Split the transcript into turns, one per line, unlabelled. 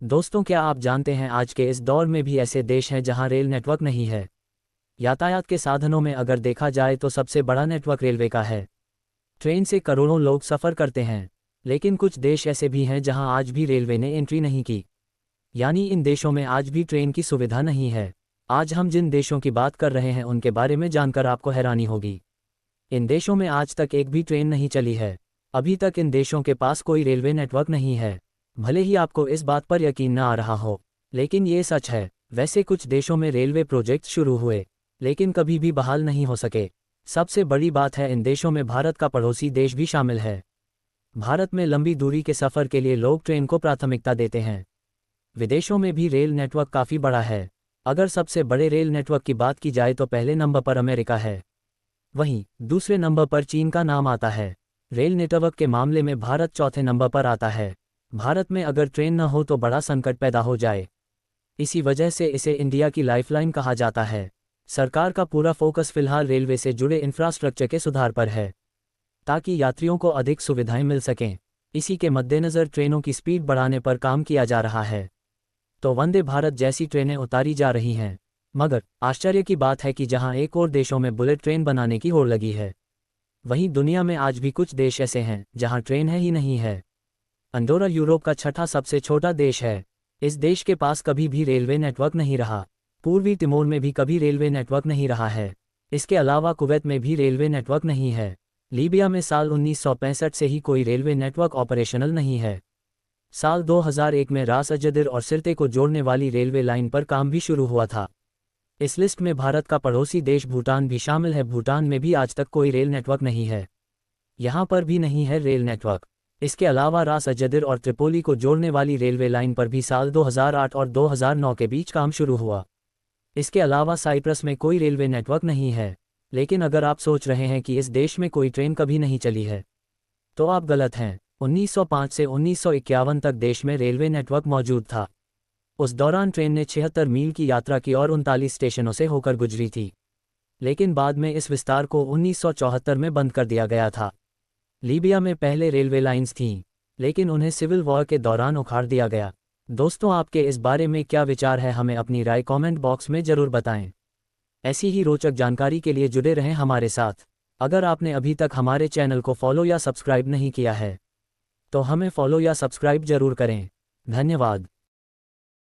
दोस्तों, क्या आप जानते हैं आज के इस दौर में भी ऐसे देश हैं जहां रेल नेटवर्क नहीं है। यातायात के साधनों में अगर देखा जाए तो सबसे बड़ा नेटवर्क रेलवे का है। ट्रेन से करोड़ों लोग सफ़र करते हैं, लेकिन कुछ देश ऐसे भी हैं जहां आज भी रेलवे ने एंट्री नहीं की, यानी इन देशों में आज भी ट्रेन की सुविधा नहीं है। आज हम जिन देशों की बात कर रहे हैं उनके बारे में जानकर आपको हैरानी होगी। इन देशों में आज तक एक भी ट्रेन नहीं चली है। अभी तक इन देशों के पास कोई रेलवे नेटवर्क नहीं है। भले ही आपको इस बात पर यकीन न आ रहा हो, लेकिन ये सच है। वैसे कुछ देशों में रेलवे प्रोजेक्ट शुरू हुए, लेकिन कभी भी बहाल नहीं हो सके। सबसे बड़ी बात है, इन देशों में भारत का पड़ोसी देश भी शामिल है। भारत में लंबी दूरी के सफ़र के लिए लोग ट्रेन को प्राथमिकता देते हैं। विदेशों में भी रेल नेटवर्क काफ़ी बड़ा है। अगर सबसे बड़े रेल नेटवर्क की बात की जाए तो पहले नंबर पर अमेरिका है, वहीं दूसरे नंबर पर चीन का नाम आता है। रेल नेटवर्क के मामले में भारत चौथे नंबर पर आता है। भारत में अगर ट्रेन न हो तो बड़ा संकट पैदा हो जाए। इसी वजह से इसे इंडिया की लाइफलाइन कहा जाता है। सरकार का पूरा फोकस फिलहाल रेलवे से जुड़े इंफ्रास्ट्रक्चर के सुधार पर है, ताकि यात्रियों को अधिक सुविधाएं मिल सकें। इसी के मद्देनज़र ट्रेनों की स्पीड बढ़ाने पर काम किया जा रहा है। तो वंदे भारत जैसी ट्रेनें उतारी जा रही हैं। मगर आश्चर्य की बात है कि जहां एक और देशों में बुलेट ट्रेन बनाने की होड़ लगी है, वहीं दुनिया में आज भी कुछ देश ऐसे हैं जहां ट्रेन है ही नहीं है। अंडोरा यूरोप का छठा सबसे छोटा देश है। इस देश के पास कभी भी रेलवे नेटवर्क नहीं रहा। पूर्वी तिमोर में भी कभी रेलवे नेटवर्क नहीं रहा है। इसके अलावा कुवैत में भी रेलवे नेटवर्क नहीं है। लीबिया में साल 1965 से ही कोई रेलवे नेटवर्क ऑपरेशनल नहीं है। साल 2001 में रास अजदर और सिरते को जोड़ने वाली रेलवे लाइन पर काम भी शुरू हुआ था। इस लिस्ट में भारत का पड़ोसी देश भूटान भी शामिल है। भूटान में भी आज तक कोई रेल नेटवर्क नहीं है। यहाँ पर भी नहीं है रेल नेटवर्क। इसके अलावा रास अजदर और त्रिपोली को जोड़ने वाली रेलवे लाइन पर भी साल 2008 और 2009 के बीच काम शुरू हुआ। इसके अलावा साइप्रस में कोई रेलवे नेटवर्क नहीं है। लेकिन अगर आप सोच रहे हैं कि इस देश में कोई ट्रेन कभी नहीं चली है, तो आप गलत हैं। 1905 से 1951 तक देश में रेलवे नेटवर्क मौजूद था। उस दौरान ट्रेन ने 76 मील की यात्रा की और 39 स्टेशनों से होकर गुजरी थी। लेकिन बाद में इस विस्तार को 1974 में बंद कर दिया गया था। लीबिया में पहले रेलवे लाइंस थीं, लेकिन उन्हें सिविल वॉर के दौरान उखाड़ दिया गया। दोस्तों, आपके इस बारे में क्या विचार है? हमें अपनी राय कमेंट बॉक्स में ज़रूर बताएं। ऐसी ही रोचक जानकारी के लिए जुड़े रहें हमारे साथ। अगर आपने अभी तक हमारे चैनल को फॉलो या सब्सक्राइब नहीं किया है, तो हमें फॉलो या सब्सक्राइब जरूर करें। धन्यवाद।